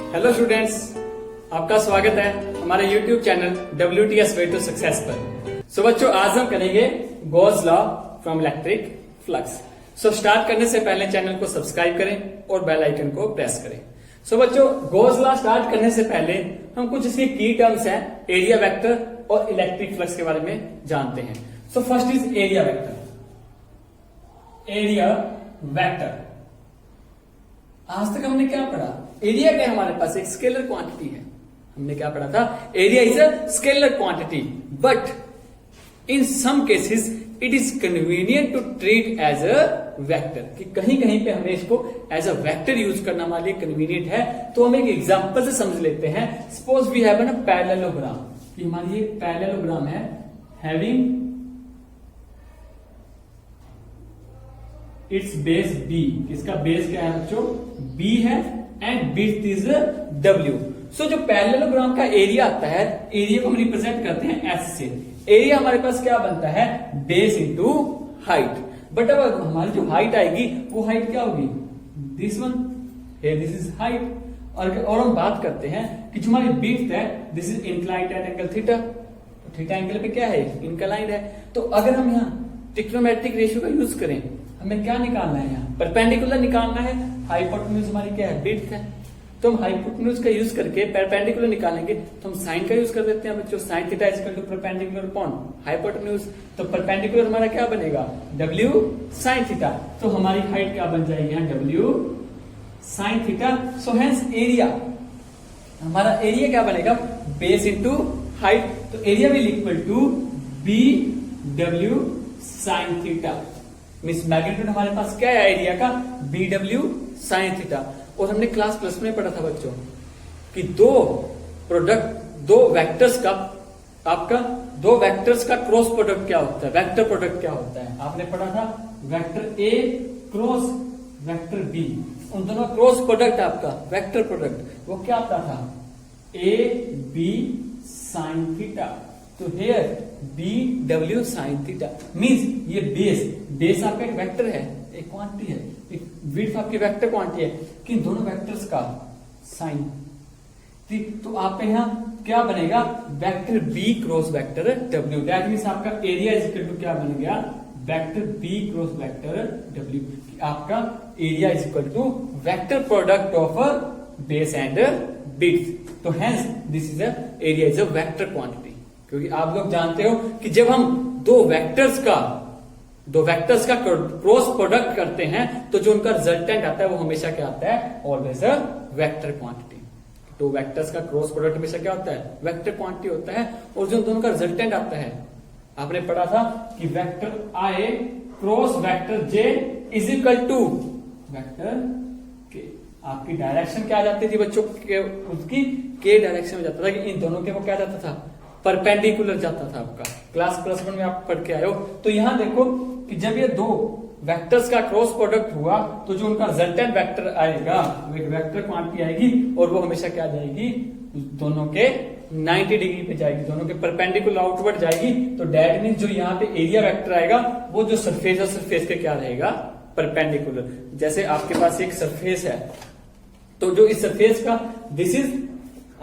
Hello students, आपका स्वागत है हमारे YouTube channel WTS Way to Success पर। सो बच्चों, आज हम करेंगे Gauss law from electric flux. So start करने से पहले चैनल को सब्सक्राइब करें और बेल आइकन को प्रेस करें। सो बच्चों, गॉस लॉ स्टार्ट करने से पहले हम कुछ इसकी की टर्म्स हैं एरिया वेक्टर और इलेक्ट्रिक फ्लक्स के बारे में जानते हैं। So first is area vector. Area vector, आज तक हमने क्या पढ़ा? एरिया क्या हमारे पास एक स्केलर क्वांटिटी है। हमने क्या पढ़ा था? Area is a scalar quantity, but in some cases it is convenient to treat as a vector. कि कहीं कहीं पे हमें इसको एज अ वेक्टर यूज करना हमारे लिए कन्वीनियंट है। तो हम एक एग्जांपल से समझ लेते हैं। Suppose we have an parallelogram, कि हमारी एक पैरेललोग्राम है हैविंग इट्स बेस बी। इसका बेस क्या है बच्चों? बी है and width is W. So जो पैरेललोग्राम का एरिया आता है, एरिया को हम रिप्रेजेंट करते हैं एस से। एरिया हमारे पास क्या बनता है? Base into height. बट अब हमारी जो हाइट आएगी वो हाइट क्या होगी? This one, this is height. और हम बात करते हैं कि जो हमारी विड्थ है, this is inclined at angle theta. तो थीटा एंगल पे क्या है? इंक्लाइंड है। तो अगर हम यहाँ ट्रिग्नोमेट्रिक रेशियो का यूज करें, हमें क्या निकालना है? यहाँ परपेंडिकुलर निकालना है। हाइपोटेन्यूज हमारी क्या है? विड्थ है। तो हम हाइपोटेन्यूज का यूज करके परपेंडिकुलर निकालेंगे तो हम साइन का यूज कर देते हैं बच्चों। Sine theta is equal to perpendicular upon hypotenuse. तो परपेंडिकुलर हमारा क्या बनेगा? W sine theta. तो हमारी हाइट क्या बन जाएगी यहाँ? W sine theta. So hence area, हमारा एरिया क्या बनेगा? Base into height. तो area will equal to be W sine theta. Means magnitude हमारे पास क्या है एरिया का? B W sine theta. और हमने क्लास प्लस में पढ़ा था बच्चों कि दो वेक्टर्स का क्रॉस प्रोडक्ट क्या होता है? वेक्टर प्रोडक्ट क्या होता है? आपने पढ़ा था vector A cross vector B. उन दोनों क्रॉस प्रोडक्ट आपका वेक्टर प्रोडक्ट वो क्या आता था? A B sine theta. तो here B W sine theta means ये बेस आपका एक वेक्टर है, एक क्वांटिटी है, एक विड्थ आपकी वेक्टर क्वांटिटी है कि दोनों वेक्टर्स का साइन। ठीक, तो आप यहाँ क्या बनेगा? Vector B cross vector W. That means आपका एरिया इज इक्वल टू क्या बन गया? Vector B cross vector W. आपका area is equal to vector product of base and width. तो hence this is area is a vector quantity. क्योंकि आप लोग जानते हो कि जब हम दो वेक्टर्स का क्रॉस प्रोडक्ट करते हैं तो जो उनका रिजल्टेंट आता है वो हमेशा क्या आता है? Always a vector quantity. तो वेक्टर्स का क्रॉस प्रोडक्ट हमेशा क्या होता है? वेक्टर क्वांटिटी होता है। और जो दोनों का रिजल्टेंट आता है, आपने पढ़ा था कि vector I cross vector J is equal to vector K. आपकी डायरेक्शन क्या आ जाती थी बच्चों? उसकी के डायरेक्शन में जाता था कि इन दोनों के वो क्या जाता था? परपेंडिकुलर जाता था। आपका क्लास प्लस वन में आप पढ़ के आए हो। तो यहां देखो कि जब ये दो वेक्टर्स का क्रॉस प्रोडक्ट हुआ तो जो उनका रिजल्टेंट वेक्टर आएगा वो एक वेक्टर क्वांटिटी आएगी और वो हमेशा क्या जाएगी? दोनों के 90 डिग्री पे जाएगी, दोनों के परपेंडिकुलर आउटवर्ड जाएगी। तो डेट मीन्स जो यहाँ पे एरिया वेक्टर आएगा वो जो सरफेस है, सरफेस के क्या रहेगा? परपेंडिकुलर। जैसे आपके पास एक सरफेस है, तो जो इस सरफेस का दिस इज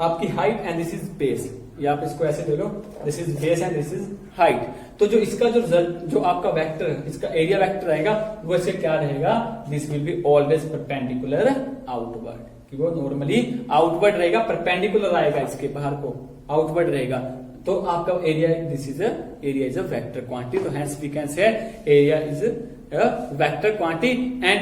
आपकी height and this is base. या आप इसको ऐसे ले लो, this is base and this is height. तो जो इसका जो आपका वेक्टर, इसका एरिया वेक्टर आएगा वो ऐसे क्या रहेगा? This will be always perpendicular outward. कि वो नॉर्मली आउटवर्ड रहेगा, परपेंडिकुलर आएगा, इसके बाहर को आउटवर्ड रहेगा। तो आपका area this is area is a vector quantity. तो hence we can say area is a vector quantity and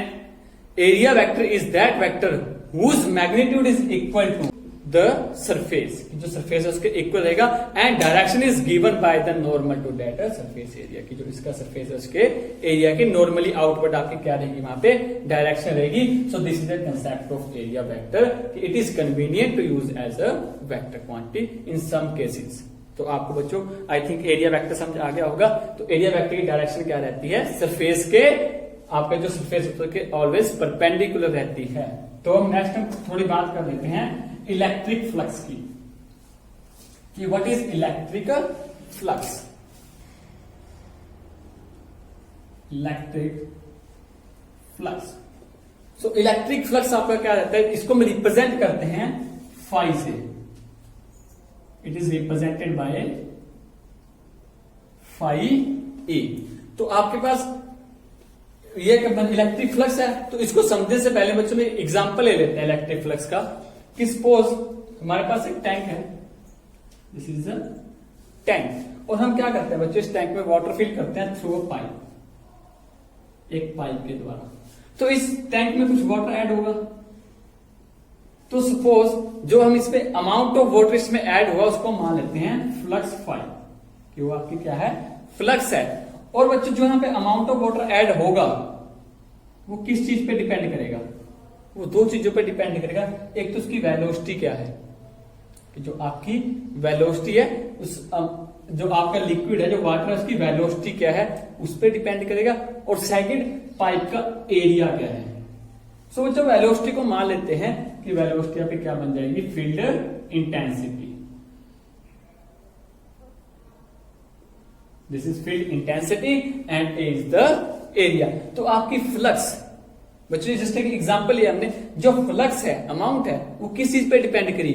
area vector is that vector whose magnitude is equal to the surface. जो surface है उसके equal रहेगा and direction is given by the normal to that surface area. की जो इसका surface है उसके area की नॉर्मली आउटवर्ड आपकी क्या रहेगी? वहां पे डायरेक्शन रहेगी। So this is the concept of area vector. It is convenient to use as a vector quantity in some cases. तो आपको बच्चों आई थिंक एरिया वेक्टर समझ आ गया होगा। तो एरिया वेक्टर की डायरेक्शन क्या रहती है? सरफेस के, आपका जो सरफेस के ऑलवेज परपेंडिकुलर रहती है। तो हम नेक्स्ट थोड़ी बात कर लेते हैं इलेक्ट्रिक फ्लक्स की, कि what is electrical flux. Electric flux, so electric flux आपका क्या रहता है? इसको हम रिप्रेजेंट करते हैं फाई से, it is represented by phi A. तो आपके पास ये इलेक्ट्रिक फ्लक्स है, तो इसको समझने से पहले बच्चों में एग्जांपल ले लेते हैं इलेक्ट्रिक फ्लक्स का। कि सपोज हमारे पास एक टैंक है, दिस इज अ टैंक, और हम क्या करते हैं बच्चों, इस टैंक में वाटर फिल करते हैं थ्रू अ पाइप, एक पाइप के द्वारा। तो इस टैंक में कुछ वाटर ऐड होगा, तो सपोज जो हम इसमें अमाउंट ऑफ वाटर इसमें ऐड हुआ उसको मान लेते हैं फ्लक्स फाई, कि वो आपकी क्या है, फ्लक्स है। और बच्चों जो यहां पे अमाउंट ऑफ वाटर ऐड होगा वो किस चीज पे डिपेंड करेगा, वो दो चीजों पे डिपेंड करेगा। एक तो उसकी वेलोसिटी क्या है, कि जो आपकी वेलोसिटी है, उस जो आपका लिक्विड है, जो वाटर है, उसकी वेलोसिटी क्या है उस पर डिपेंड करेगा। और सेकंड पाइप का एरिया क्या है। सो बच्चों वेलोसिटी को मान लेते हैं कि वेलोसिटी यहाँ पे क्या बन जाएगी, field intensity. This is field intensity and A is the area. तो आपकी फ्लक्स बच्चों जस्ट एक एग्जांपल लिया हमने, जो फ्लक्स है, अमाउंट है, वो किस चीज पे डिपेंड करी,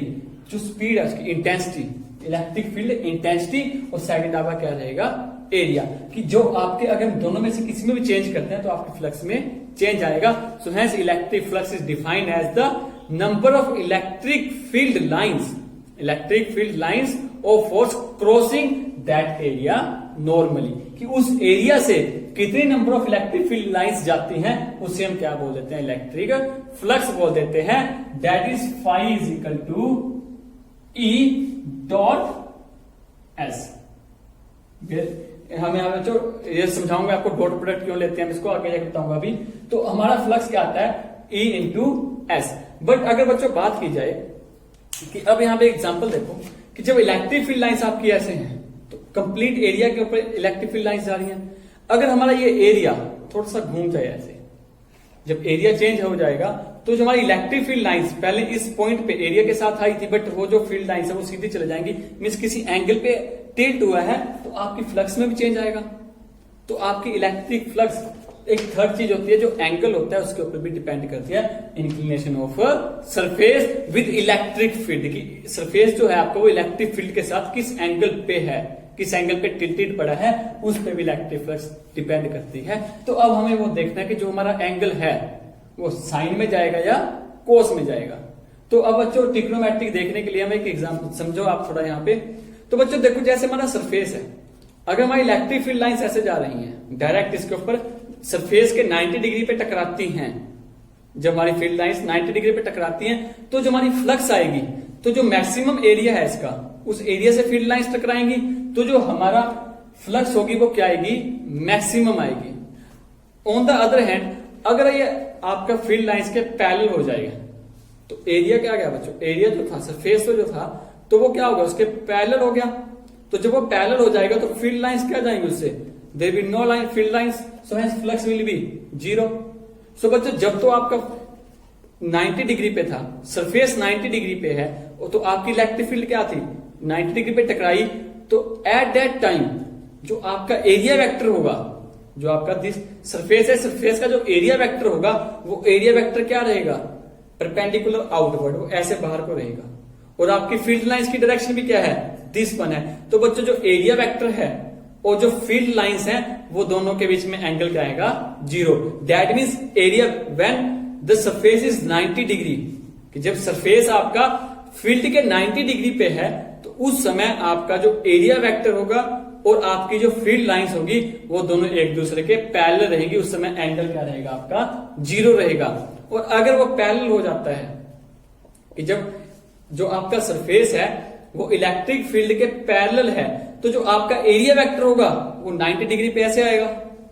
जो स्पीड है उसकी, इंटेंसिटी, इलेक्ट्रिक फील्ड इंटेंसिटी, और सेकंड आपका क्या रहेगा, एरिया। कि जो आपके अगर दोनों में से किसी में भी चेंज करते हैं तो आपके फ्लक्स में चेंज आएगा। So hence electric flux is defined as the number of electric field lines, electric field lines of force crossing that area normally, कि उस एरिया से कितने number of electric field lines जाती हैं उसे हम क्या बोल देते हैं, इलेक्ट्रिक फ्लक्स बोल देते हैं। That is phi is equal to E dot S. हम यहां बच्चों ये समझाऊंगा आपको डॉट प्रोडक्ट क्यों लेते हैं, इसको आगे जाकर बताऊंगा अभी। तो हमारा फ्लक्स क्या आता है, ई इंटू एस। बट अगर बच्चों बात की जाए कि अब यहां पे एग्जांपल देखो कि जब इलेक्ट्रिक फील्ड लाइंस आपकी ऐसे हैं तो कंप्लीट एरिया के ऊपर इलेक्ट्रिक फील्ड लाइंस जा रही हैं। अगर हमारा ये एरिया थोड़ा सा घूम जाए ऐसे, जब एरिया चेंज हो जाएगा तो जो हमारी इलेक्ट्रिक फील्ड लाइंस पहले इस पॉइंट पे एरिया के साथ आई थी, बट वो जो फील्ड लाइंस है वो सीधी चले जाएंगी, मींस किसी एंगल पे टिल्ट हुआ है, तो आपकी फ्लक्स में भी चेंज आएगा। तो आपकी इलेक्ट्रिक फ्लक्स एक थर्ड चीज होती है, जो एंगल होता है उसके ऊपर भी डिपेंड करती है, inclination of surface with electric field, की सरफेस जो है आपका वो इलेक्ट्रिक फील्ड के साथ किस एंगल पे है, किस एंगल पे टिल्टेड पड़ा है, उस पे भी इलेक्ट्रिक फ्लक्स डिपेंड करती है। तो अब हमें वो देखना है कि जो हमारा एंगल है वो साइन में जाएगा या कोस में जाएगा। तो अब बच्चों ट्रिग्नोमेट्रिक देखने के लिए हम एक एग्जांपल समझो आप थोड़ा यहाँ पे। तो बच्चों देखो जैसे हमारा सरफेस है, अगर हमारी इलेक्ट्रिक फील्ड लाइंस ऐसे जा रही हैं डायरेक्ट इसके ऊपर सरफेस के 90 डिग्री पे टकराती हैं, जब हमारी फील्ड लाइंस 90 डिग्री पे टकराती हैं तो जो हमारी फ्लक्स आएगी, तो जो मैक्सिमम एरिया है इसका, उस एरिया से फील्ड लाइंस टकराएंगी, तो जो हमारा फ्लक्स होगी वो क्या आएगी, मैक्सिमम आएगी। ऑन द अदर हैंड अगर ये आपका फील्ड लाइंस के पैरेलल हो जाएगा तो एरिया क्या गया बच्चों, एरिया जो था सरफेस जो था तो वो क्या होगा, उसके पैरेलल हो गया। तो जब वो पैरेलल हो जाएगा तो फील्ड लाइंस क्या जाएंगे उससे, there will no line field lines, so hence flux will be zero. So बच्चों जब तो आपका 90 डिग्री पे था, सरफेस 90 डिग्री पे है, तो आपकी इलेक्ट्रिक फील्ड क्या थी, 90 डिग्री पे टकराई, तो एट दैट टाइम जो आपका एरिया वेक्टर होगा, जो आपका दिस सरफेस है, सरफेस का जो एरिया वेक्टर होगा वो एरिया वेक्टर क्या रहेगा, परपेंडिकुलर आउटवर्ड, वो ऐसे बाहर को रहेगा। और आपकी फील्ड लाइंस की डायरेक्शन भी क्या है, दिस वन है। तो बच्चों जो एरिया वेक्टर है और जो फील्ड लाइंस हैं वो दोनों के बीच में एंगल क्या आएगा, zero. That means area when the surface is 90 degree, कि जब सरफेस आपका फील्ड के 90 डिग्री पे है तो उस समय आपका जो एरिया वेक्टर होगा और आपकी जो फील्ड लाइंस होगी वो दोनों एक दूसरे के पैरेलल रहेगी, उस समय एंगल क्या रहेगा आपका, जीरो रहेगा। और अगर वो पैरेलल हो जाता है कि जब जो आपका सरफेस है वो इलेक्ट्रिक फील्ड के पैरेलल है, तो जो आपका एरिया वेक्टर होगा वो 90 डिग्री पे ऐसे आएगा,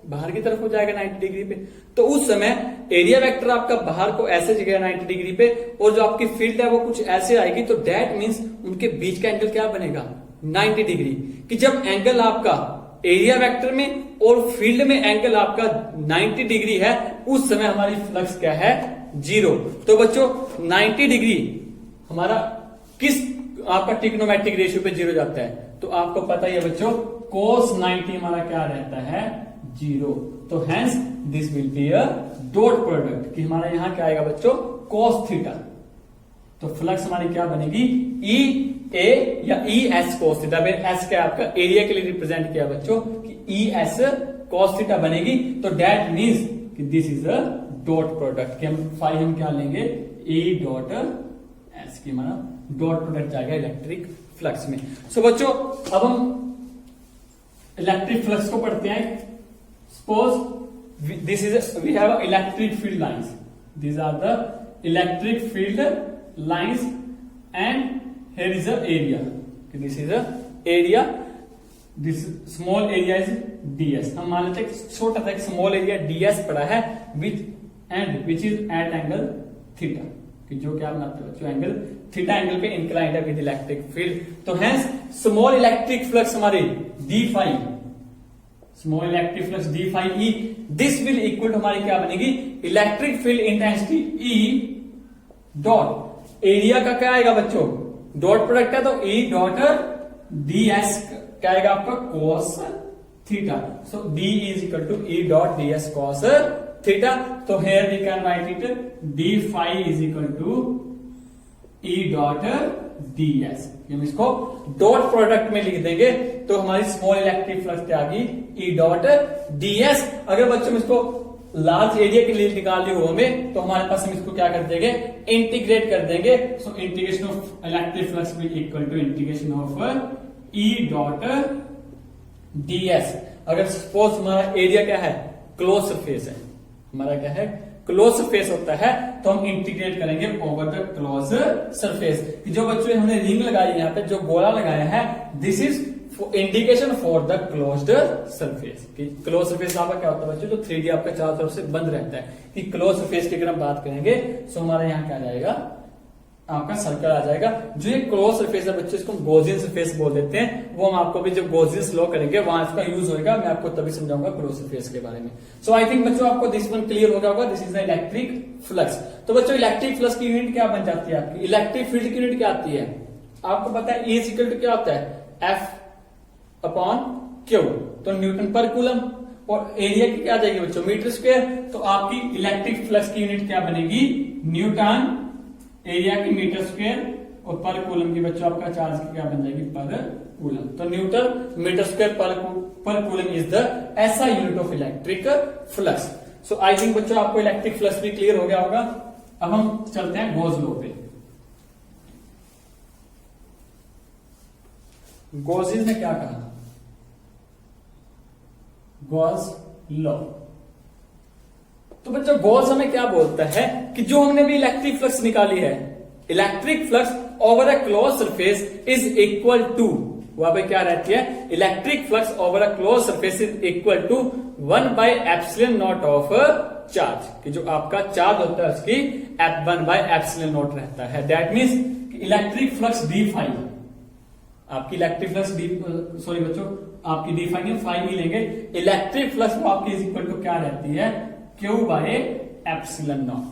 बाहर की तरफ हो जाएगा 90 डिग्री पे। तो उस समय एरिया वेक्टर आपका बाहर को ऐसे जगह 90 डिग्री पे, और जो आपकी फील्ड है वो कुछ ऐसे आएगी, तो दैट मीन्स उनके बीच का एंगल क्या बनेगा, 90 डिग्री। कि जब एंगल आपका एरिया वेक्टर में और फील्ड में एंगल आपका 90 डिग्री है, उस समय हमारी फ्लक्स क्या है, जीरो। तो बच्चों 90 डिग्री हमारा किस आपका ट्रिग्नोमेट्रिक रेशियो पे जीरो जाता है, तो आपको पता ही है बच्चों cos 90 हमारा क्या रहता है, जीरो। तो hence this will be a dot product, कि हमारा यहां क्या आएगा बच्चों, cos थीटा। तो तो फ्लक्स हमारी क्या बनेगी, ई ए या E S cos theta. S क्या आपका एरिया के लिए रिप्रेजेंट किया बच्चों कि ई एस कॉस थीटा बनेगी। तो दैट मीन्स कि this is a dot product कि हम क्या लेंगे, ई डॉट एस की हमारा डॉट प्रोडक्ट जाएगा इलेक्ट्रिक फ्लक्स में। सो बच्चों अब हम इलेक्ट्रिक फ्लक्स को पढ़ते हैं। Suppose this is we have electric field lines, these are the electric field lines and here is a area, this is a area, this small area is ds। हम मान लेते हैं छोटा सा एक स्मॉल एरिया ds पड़ा है which is at angle theta, कि जो क्या बनाते हैं बच्चों एंगल थीटा एंगल पे इंक्लाइंड है विद इलेक्ट्रिक फील्ड। तो हेंस स्मॉल इलेक्ट्रिक फ्लक्स हमारे d phi, small electric flux d phi e, this will equal to हमारी क्या बनेगी, electric field intensity E dot area का क्या आएगा बच्चों, डॉट प्रोडक्ट है तो E डॉट ds क्या आएगा आपका cos theta. So d is equal to E dot ds cos theta. तो here we can write it d phi is equal to E dot ds। हम इसको डॉट प्रोडक्ट में लिख देंगे तो हमारी स्मॉल इलेक्ट्रिक फ्लक्स क्या आ गई, E डॉट ds। अगर बच्चों हम इसको लार्ज एरिया के लिए निकालनी हो हमें तो हमारे पास हम इसको क्या कर देंगे, इंटीग्रेट कर देंगे। So integration of electric flux will equal to integration of E dot ds। अगर सपोज हमारा एरिया क्या है, क्लोज सरफेस है, हमारा क्या है क्लोज सरफेस होता है, तो हम इंटीग्रेट करेंगे ओवर द क्लोज सरफेस। जो बच्चों हमने रिंग लगाई है यहाँ पे, जो गोला लगाया है, this is indication for the closed surface. Close surface आपका क्या होता है बच्चों, जो 3D आपका चारों तरफ से बंद रहता है। कि क्लोज सरफेस की अगर हम बात करेंगे तो हमारे यहाँ क्या जाएगा, आपका सर्कल आ जाएगा। जो ये क्लोज सरफेस है बच्चों, इसको गॉसियन सरफेस बोल देते हैं। वो हम आपको भी जब गॉसियन लॉ करेंगे वहां इसका यूज होगा, मैं आपको तभी समझाऊंगा क्लोज सरफेस के बारे में। सो आई थिंक बच्चों आपको दिस वन क्लियर हो गया होगा, this is the electric flux. तो बच्चों इलेक्ट्रिक फ्लक्स की यूनिट क्या बन जाती है आपकी, इलेक्ट्रिक फील्ड की यूनिट क्या आती है, आपको पता है E इक्वल टू क्या होता है, F अपॉन Q, तो न्यूटन पर कूलम। और एरिया की क्या आ जाएगी बच्चों, मीटर स्क्वायर। तो आपकी इलेक्ट्रिक फ्लक्स की यूनिट क्या बनेगी, न्यूटन, एरिया की मीटर स्क्वायर, और पर कूलम की बच्चों आपका चार्ज की क्या बन जाएगी, पर कूलम। तो न्यूटन मीटर स्क्वायर पर कूलम इज द ऐसा unit of electric flux. So I think बच्चों आपको इलेक्ट्रिक फ्लक्स भी क्लियर हो गया होगा। अब हम चलते हैं गॉस लॉ पे। गॉसिस ने क्या कहा, गॉस लॉ। तो बच्चों गॉस हमें क्या बोलता है कि जो हमने भी इलेक्ट्रिक फ्लक्स निकाली है, electric flux over a close surface is equal to, वहां पे क्या रहती है, electric flux over a close surface is equal to one by epsilon naught of charge. कि जो आपका चार्ज होता है उसकी 1/एप्सिलॉन नॉट रहता है। That means electric flux d phi, आपकी इलेक्ट्रिक फ्लक्स सॉरी बच्चों आपकी डी फाई फाई लेंगे, इलेक्ट्रिक फ्लक्स आपकी इज इक्वल टू क्या रहती है, Q by epsilon naught,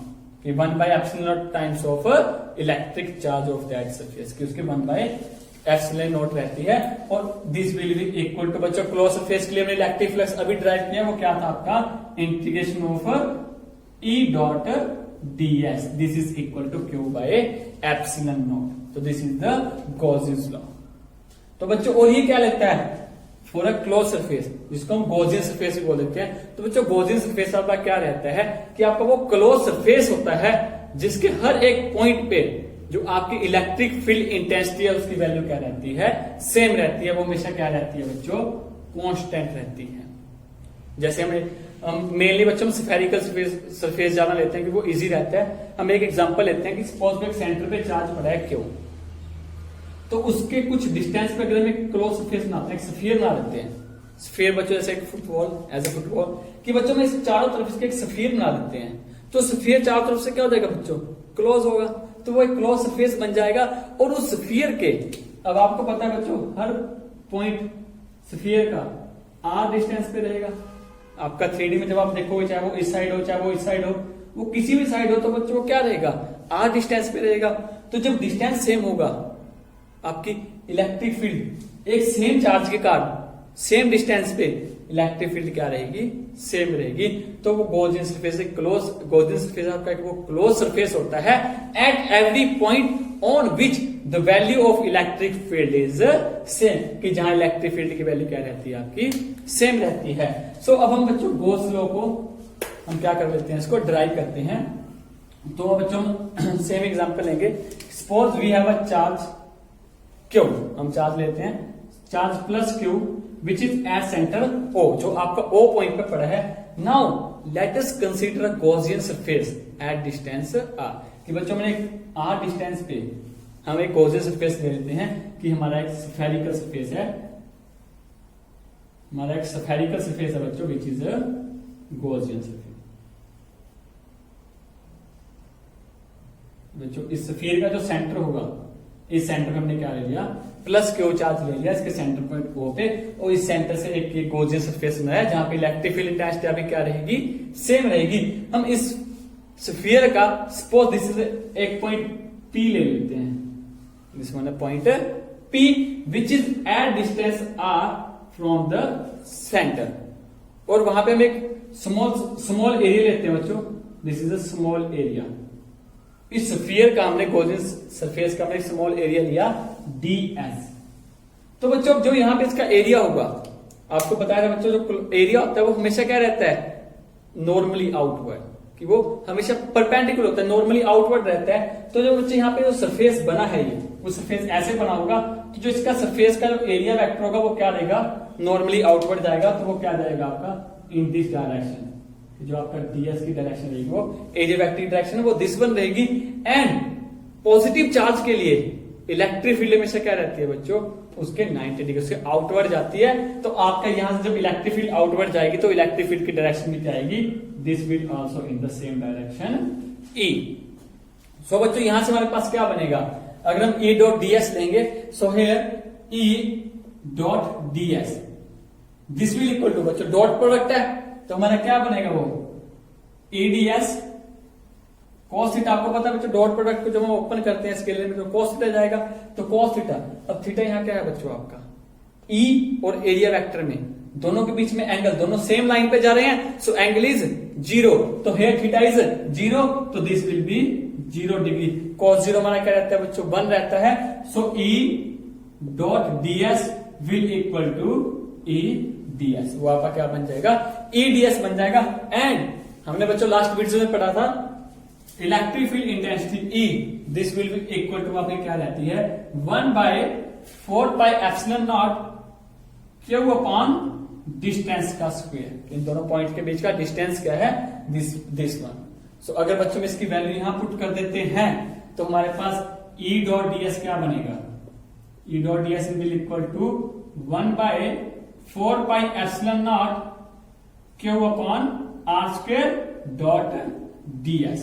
one by epsilon naught times of electric charge of that surface, की उसके 1/एप्सिलॉन नॉट रहती है। और this will be equal to बच्चों क्लोज सरफेस के लिए हमने इलेक्ट्रिक फ्लक्स अभी ड्राइव किया, वो क्या था आपका, integration of E dot ds, this is equal to Q by epsilon naught. तो this is the Gauss's law. तो बच्चों और ये क्या लगता है, फॉर अ क्लोज सरफेस, जिसको हम गॉसियन सरफेस भी बोल देते हैं। तो बच्चों गॉसियन सरफेस आपका क्या रहता है कि आपका वो क्लोज सरफेस होता है जिसके हर एक पॉइंट पे जो आपकी इलेक्ट्रिक फील्ड इंटेंसिटी है उसकी वैल्यू क्या रहती है, सेम रहती है। वो हमेशा क्या रहती है बच्चों, कांस्टेंट रहती है। जैसे हम मेनली बच्चों हम स्फेरिकल सरफेस ज्यादा लेते हैं कि वो इजी रहता है। हम एक एग्जांपल लेते हैं कि सपोज एक सेंटर पे चार्ज पड़ा है Q, तो उसके कुछ डिस्टेंस पे अगर हम एक क्लोज सरफेस बनाते हैं, एक स्फीयर बना लेते हैं। स्फीयर बच्चों जैसे एक फुटबॉल, एज ए फुटबॉल कि बच्चों में इस चारों तरफ इसके एक स्फीयर बना देते हैं, तो स्फीयर चारों तरफ से क्या हो जाएगा बच्चों, क्लोज होगा। तो वो एक क्लोज सरफेस बन जाएगा। और उस स्फीयर के, अब आपको पता है बच्चों हर पॉइंट स्फीयर का R डिस्टेंस पे रहेगा। आपका 3D में जब आप देखोगे, चाहे वो इस साइड हो चाहे वो इस साइड हो, वो किसी भी साइड हो, तो बच्चों क्या रहेगा, R डिस्टेंस पे रहेगा। तो जब डिस्टेंस सेम होगा, आपकी इलेक्ट्रिक फील्ड एक सेम चार्ज के कारण सेम डिस्टेंस पे इलेक्ट्रिक फील्ड क्या रहेगी, सेम रहेगी। तो वो गॉसियन सरफेस से गॉसियन सरफेस आपका वो क्लोज सरफेस होता है at every point on which the value of electric field is same, कि जहां इलेक्ट्रिक फील्ड की वैल्यू क्या रहती है आपकी, सेम रहती है। सो अब हम बच्चों गॉस लॉ को हम क्या कर लेते हैं, इसको ड्राइव करते हैं। तो बच्चों सेम एग्जांपल लेंगे। Suppose we have a charge Q, हम चार्ज लेते हैं charge plus Q which is at centre O, जो आपका ओ पॉइंट पे पड़ा है। Now let us consider a Gaussian surface at distance R, कि बच्चों मैंने आर डिस्टेंस पे हम एक गॉसियन सरफेस ले लेते हैं कि हमारा एक स्फेरिकल सरफेस है, हमारा एक स्फेरिकल सरफेस है बच्चों which is a Gaussian surface. बच्चों इस स्फीयर का जो सेंटर होगा, इस सेंटर पे हमने क्या ले लिया, प्लस क्यू चार्ज ले लिया इसके सेंटर पॉइंट ओ पे, और इस सेंटर से एक गॉसियन सरफेस बनाया जहां पे इलेक्ट्रिक फील्ड इंटेंसिटी अभी क्या रहेगी, सेम रहेगी। हम इस स्फीयर का सपोज दिस इज एक पॉइंट पी ले लेते हैं, this one point P which is at distance R from the centre, और वहां पे हम एक स्मॉल एरिया लेते हैं बच्चों, this is a small area. इस स्फीयर का हमने गॉसियन सरफेस का हमने स्मॉल एरिया लिया ds। तो बच्चों जो यहां पे इसका एरिया होगा, आपको बताया बच्चों जो एरिया होता है वो हमेशा क्या रहता है, नॉर्मली आउटवर्ड, कि वो हमेशा परपेंडिकुलर होता है, नॉर्मली आउटवर्ड रहता है। तो जो बच्चे यहाँ पे जो सरफेस बना है ये, वो सरफेस ऐसे बना होगा, तो जो इसका सरफेस का जो एरिया वेक्टर होगा वो क्या रहेगा, नॉर्मली आउटवर्ड जाएगा। तो वो क्या जाएगा आपका इन दिस डायरेक्शन, जो आपका ds की डायरेक्शन रहेगी वो एरिया वेक्टर की डायरेक्शन वो दिस वन रहेगी। एंड पॉजिटिव चार्ज के लिए इलेक्ट्रिक फील्ड हमेशा क्या रहती है बच्चों, उसके 90 डिग्री से आउटवर्ड जाती है। तो आपका यहां से जब इलेक्ट्रिक फील्ड आउटवर्ड जाएगी तो इलेक्ट्रिक फील्ड की डायरेक्शन भी जाएगी this will also in the same direction E। सो बच्चों यहां से हमारे पास क्या बनेगा, अगर हम E डॉट ds लेंगे, so here E dot ds this will equal to बच्चों डॉट प्रोडक्ट है, तो हमारा क्या बनेगा वो EDS cos थीटा। आपको पता है बच्चों डॉट प्रोडक्ट को जब हम ओपन करते हैं स्केलर में तो cos थीटा जाएगा, तो cos थीटा। अब थीटा यहाँ क्या है बच्चों आपका E और एरिया वेक्टर में दोनों के बीच में एंगल, दोनों सेम लाइन पे जा रहे हैं, सो एंगल इज 0। तो हेयर थीटा इज 0, तो this will B 0 degree. cos 0 हमारा क्या रहता है बच्चों 1 रहता है, so E dot ds will equal to EDS, वो आपका क्या बन जाएगा, EDS बन जाएगा। एंड हमने बच्चों लास्ट वीडियो में पढ़ा था electric field intensity E this will be equal to आपकी क्या रहती है 1/4πε0 क्यू अपॉन डिस्टेंस का स्क्वायर। इन दोनों पॉइंट के बीच का डिस्टेंस क्या है, दिस वन। सो अगर बच्चों में इसकी वैल्यू यहां पुट कर देते हैं तो हमारे पास E डॉट ds क्या बनेगा, E dot ds will equal to 1/4πε0 Q upon r square dot ds।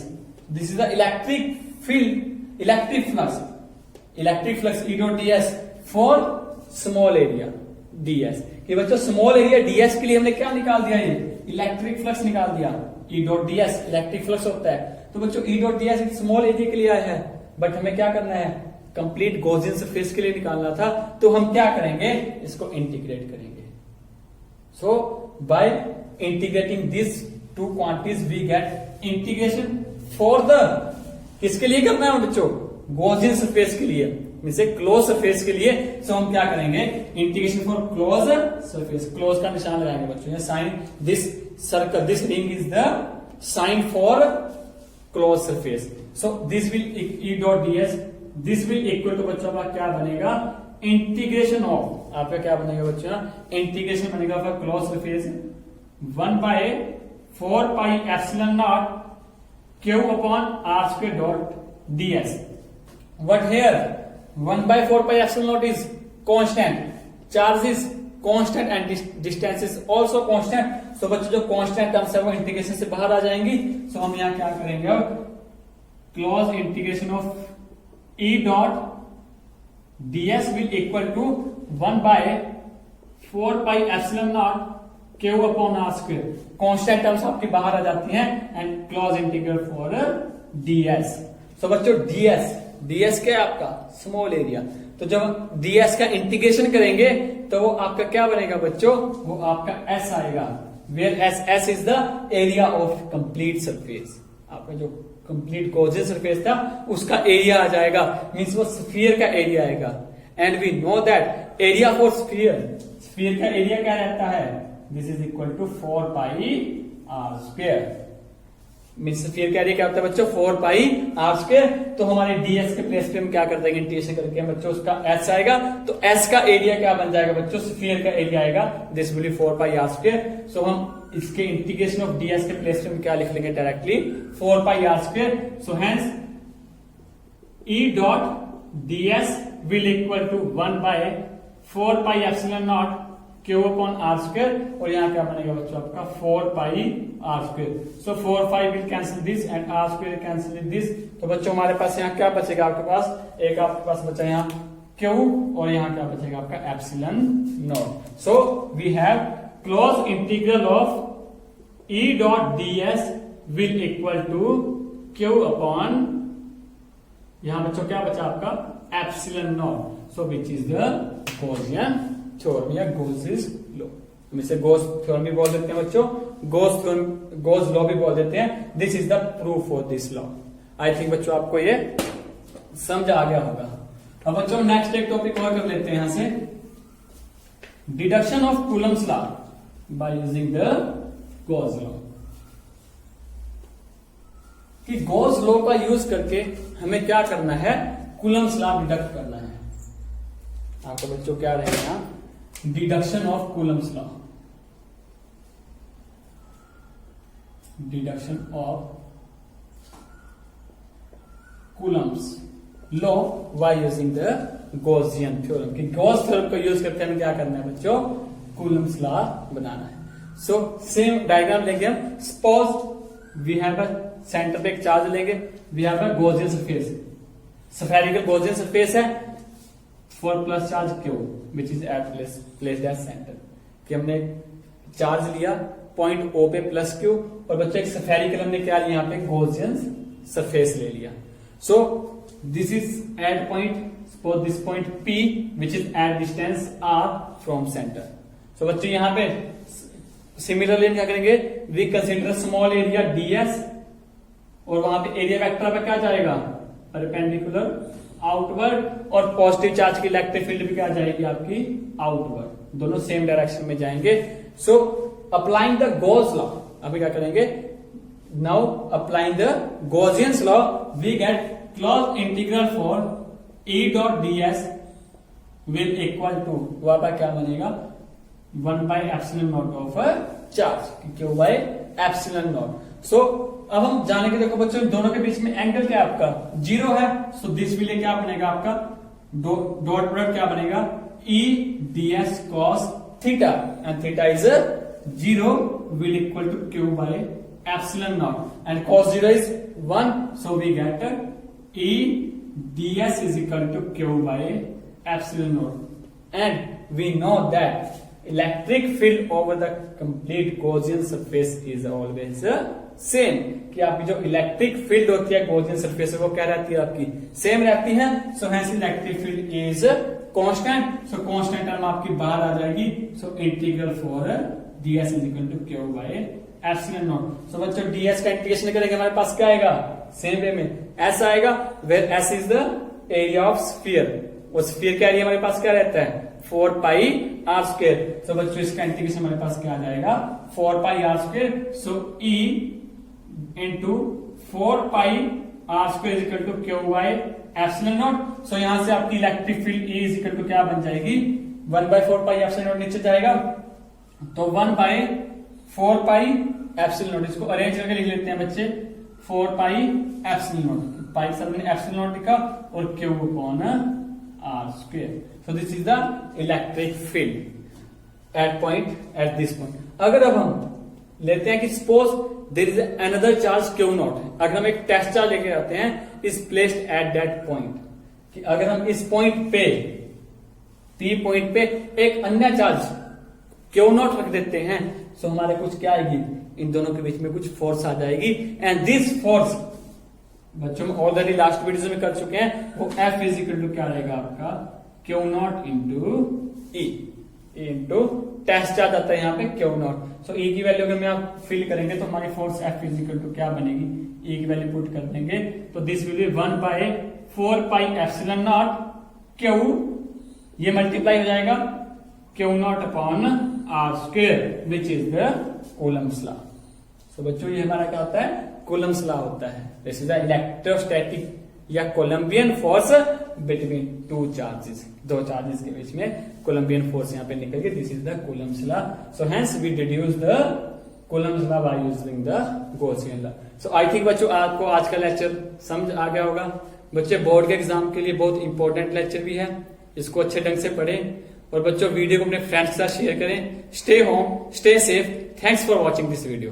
This is the electric field, electric flux E dot ds for small area ds। कि बच्चों स्मॉल एरिया ds के लिए हमने क्या निकाल दिया, ये इलेक्ट्रिक फ्लक्स निकाल दिया, E dot ds electric flux होता है। तो बच्चों E डॉट ds एक स्मॉल एरिया के लिए आया है, बट हमें क्या करना है, कंप्लीट गॉसियन सरफेस के लिए निकालना था। तो हम क्या करेंगे, इसको इंटीग्रेट करेंगे। So by integrating this two quantities we get integration for the, किसके लिए करना है बच्चों, गॉसियन सरफेस के लिए, मींस क्लोज सरफेस के लिए। सो हम क्या करेंगे, integration for close surface, close का निशान लगाएंगे बच्चों, sign this circle, this ring is the sign for close surface. So this will E dot ds this will equal to बच्चों का क्या बनेगा, इंटीग्रेशन ऑफ, आपका क्या बनेगा बच्चों, इंटीग्रेशन बनेगा for close surface 1/4πε0 Q upon r square dot ds। What here 1/4πε0 is constant, charge is constant and distance is also constant। तो बच्चों जो constant टर्म्स है वो इंटीग्रेशन से बाहर आ जाएंगी। सो हम यहाँ क्या करेंगे, अब close integration of E dot ds will equal to 1/4πε0 Q upon r square. Constant terms आपकी बाहर आ जाती हैं and close integral for ds। So बच्चों ds ds क्या है आपका स्मॉल एरिया। तो जब ds का इंटीग्रेशन करेंगे तो वो आपका क्या बनेगा बच्चों, वो आपका s आएगा, where s is the area of complete surface. आपका जो कंप्लीट गॉसियन सरफेस था उसका एरिया आ जाएगा, मींस वो स्फीयर का एरिया आएगा। And we know that area for sphere का एरिया क्या रहता है, this is equal to 4 pi R square. Means sphere का एरिया क्या होता है बच्चों, 4 पाई आर स्क्वायर। तो हमारे ds के प्लेस पे हम क्या कर देंगे, इंटीग्रेशन करके हम बच्चों उसका s आएगा, तो s का एरिया क्या बन जाएगा बच्चों, स्फीयर का एरिया आएगा, this will be 4 pi R square. So हम इसके इंटीग्रेशन ऑफ ds के प्लेस पे हम क्या लिख लेंगे directly, 4 pi R square. So hence E dot ds will equal to 1 by 4 pi epsilon naught Q upon r square, और यहाँ क्या बनेगा बच्चों आपका 4 pi r square। So 4 pi will cancel this and r square cancel this। तो बच्चों हमारे पास यहाँ क्या बचेगा आपके पास, एक आपके पास बचा यहाँ Q और यहाँ क्या बचेगा आपका epsilon naught। So we have close integral of E dot ds will equal to Q upon, यहाँ बच्चों क्या बचा आपका epsilon naught। So which is the Gaussian theorem या Gauss's लॉ। हम इसे गॉस थ्योरम भी बोल देते हैं बच्चों, गॉस लॉ भी बोल देते हैं। This is the proof for this law. I think बच्चों आपको ये समझ आ गया होगा। अब बच्चों नेक्स्ट एक टॉपिक और कर लेते हैं यहां से, deduction of Coulomb's law by using the Gauss law. कि गॉस लॉ का यूज करके हमें क्या करना है, कूलम्स लॉ डिडक्ट करना है। आपको बच्चों क्या रहेगा, deduction of Coulomb's law, deduction of Coulomb's law by using the Gaussian theorem. कि गॉस थ्योरम को यूज करके हमें क्या करना है बच्चों, कूलम्स लॉ बनाना है। सो सेम डायग्राम लेंगे हम। Suppose we have a centre पे एक चार्ज लेंगे, we have a Gaussian surface, spherical Gaussian surface है, 4 plus charge Q which is at placed at centre. कि हमने चार्ज लिया पॉइंट O पे प्लस Q, और बच्चों एक स्फेरिकल हमने क्या लिया, यहाँ पे गॉसियन सरफेस ले लिया। So this is at point, suppose this point P which is at distance R from center. So बच्चों यहाँ पे सिमिलरली हम क्या करेंगे, we consider small area ds, और वहां पे एरिया वेक्टर पे क्या जाएगा, परपेंडिकुलर आउटवर्ड, और पॉजिटिव चार्ज की इलेक्ट्रिक फील्ड भी क्या जाएगी आपकी आउटवर्ड, दोनों सेम डायरेक्शन में जाएंगे। So applying the Gauss law, अभी क्या करेंगे, now applying the Gaussians law we get close integral for E dot ds will equal to, वहां पर क्या बनेगा, 1 by epsilon naught of charge Q by epsilon naught. So अब हम जानेंगे, देखो बच्चों दोनों के बीच में एंगल क्या है आपका, 0 है। सो दिस विल क्या बनेगा आपका, डॉट प्रोडक्ट क्या बनेगा, E ds cos theta, and theta is 0 will equal to Q by epsilon naught, and cos 0 is 1। So we get E ds is equal to Q by epsilon naught, and we know that electric field over the complete Gaussian surface is always same. कि आपकी जो electric field होती है Gaussian surface वो क्या रहती है आपकी, सेम रहती है। So hence electric field is constant. So constant term आपकी बाहर आ जाएगी। So integral for ds is equal to Q by epsilon naught. So बच्चों ds का इंटीग्रेशन करेंगे, हमारे पास क्या आएगा, सेम वे में s आएगा, where s is the area of sphere, और स्फीयर का एरिया हमारे पास क्या रहता है, 4 पाई आर स्क्वायर। सो बच्चों इसका इंटीग्रेशन हमारे पास क्या आ जाएगा, 4 pi R square. So E into 4 pi R square is equal to Q by epsilon naught. So यहां से आपकी electric field E is equal to क्या बन जाएगी, 1 बाय 4 पाई एप्सिलॉन नॉट नीचे जाएगा, तो 1 बाय 4 पाई एप्सिलॉन नॉट। इसको अरेंज करके लिख लेते हैं बच्चे, 4 पाई एप्सिलॉन नॉट, पाई सब मैंने एप्सिलॉन नॉट लिखा, और Q upon are square. So this is the electric field at point, at this point. अगर अब हम लेते हैं कि suppose there is another charge Q naught है, अगर हम एक टेस्ट चार्ज लेके आते हैं, is placed at that point, कि अगर हम इस पॉइंट पे P पॉइंट पे एक अन्य चार्ज Q नॉट रख देते हैं, सो हमारे कुछ क्या आएगी, इन दोनों के बीच में कुछ फोर्स आ जाएगी, एंड दिस फोर्स बच्चों में ऑलरेडी लास्ट वीडियो में कर चुके हैं, वो F इज इक्वल टू क्या रहेगा आपका Q naught into E into test charge आता है यहाँ पे क्यू नॉट। सो ई की वैल्यू अगर मैं आप फिल करेंगे तो हमारी force F is equal to क्या बनेगी, ई की वैल्यू पुट कर देंगे तो दिस विल बी 1/4πε0 क्यू, ये मल्टीप्लाई हो जाएगा Q naught upon are square which is the Coulomb's law. So बच्चों ये हमारा क्या होता है, कूलम्स लॉ होता है। दिस इज द इलेक्ट्रोस्टैटिक या Coulombian force between two charges, दो चार्जेस के बीच में कोलंबियन फोर्स यहाँ पे निकल गई। This is the Coulomb's law. So hence we deduce the Coulomb's law by using the Gaussian law. So I think बच्चों आपको आज का लेक्चर समझ आ गया होगा। बच्चे बोर्ड के एग्जाम के लिए बहुत इंपॉर्टेंट लेक्चर भी है, इसको अच्छे ढंग से पढ़ें और बच्चों वीडियो को अपने फ्रेंड्स के साथ शेयर करें। Stay home, stay safe. Thanks for watching this video.